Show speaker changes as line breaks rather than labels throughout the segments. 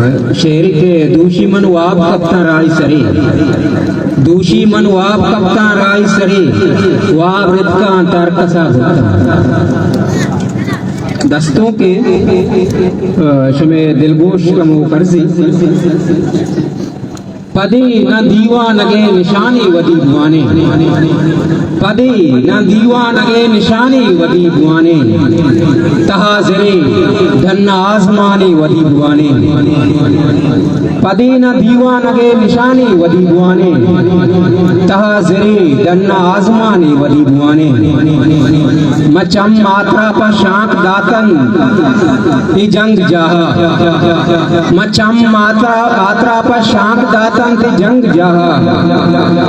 शेर के दूषी मन वाब कप्तान राय सरे, दूषी मन वाब कप्तान राय सरे, वाब रित का अंतर कसा होता दस्तों के शमे दिलगोश कमो कर्जी पदी न दीवानगे निशानी वदी बुआने, पदी न दीवानगे निशानी वदी बुआने, तहा जरे धन्ना आजमानी वदी बुआने, पदी न दीवानगे निशानी वदी बुआने, तहा जरे धन्ना आजमानी वदी बुआने, मचम मात्रा पर शांक दातन ई जंग जहा, मचम मात्रा पर शांक दातन जंग जहा,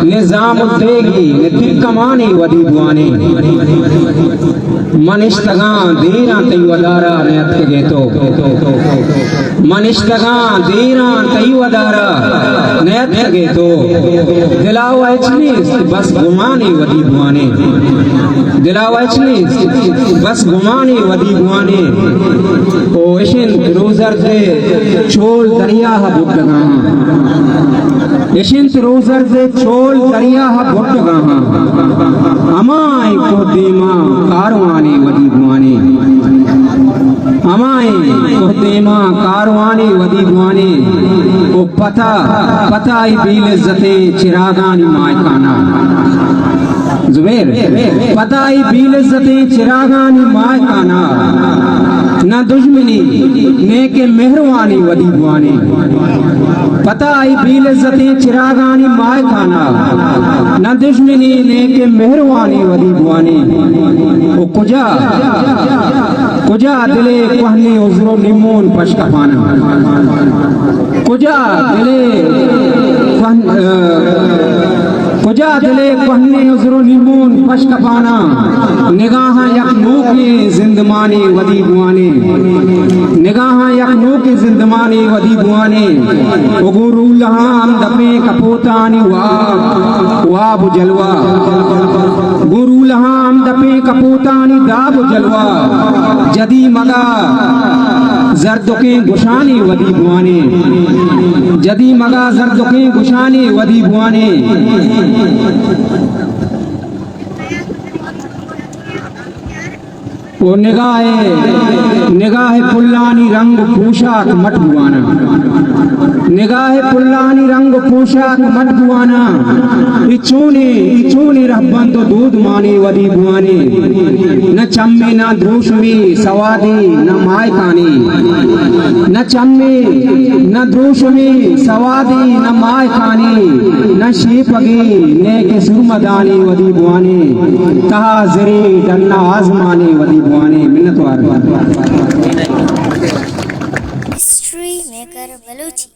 निजाम उद्देगी निति कमानी वदी बुआने, मनिश्तगां देरा तई वदारा नयत के तो, मनिश्तगां देरा तई वदारा नयत के तो, दिलावा इचनी बस गुमानी वदी बुआने, दिलावा इचनी बस गुमानी वदी बुआने, ओ इशिन रोजर से छोल दरिया बुद्धगा, यशिंत रोजर से छोल दरिया बुद्धगा, अमाय को दीमा कारवानी वदी बुआने, अमाय को दीमा कारवानी वदी बुआने, ओ पता ही बील इज्जते चिरागानी मायकाना, जुबैर पता ही बील इज्जते चिरागानी मायकाना, न दुश्मनी ने के मेहरवानी वदी बुआने, पता आई बील इज्जतें चिरागानी माय खाना, न दुश्मनी ने के मेहरवानी वदी बुआने, ओ कुजा दिले कहनी उजरो निमोन पशकफाना, कुजा दिले कहनी उजरो निमोन पशकफाना, निगाह यकनू की जिंदमानी वदी बुआने, निगाह यकनू की जिंदमानी वदी बुआने, उगुरू लहाम दपे कपोतानी वाब जलवा, गुरु लहाम दपे कपोतानी दाब जलवा, जदी मगा जर्दुके गुशानी वदी बुआने, जदी मगा जर्दुके गुशानी वदी बुआने, वो निगाह पुल्लानी रंग पोशाक मत बुआना, निगाह पुल्लानी रंग पोशाक मत बुआना, इचूनी रहबन तो दूध मानी वदी बुआने, न चम्मे न द्रोशमी सवादी न मायकानी, न चम्मे न द्रोशमी सवादी न मायकानी, न शीपगी ने के सुरमदानी वदी बुआने, तहा जरे दन्ना आजमानी वदी बुआने, मिन्नतवार
हिस्ट्री मेकर बलूची।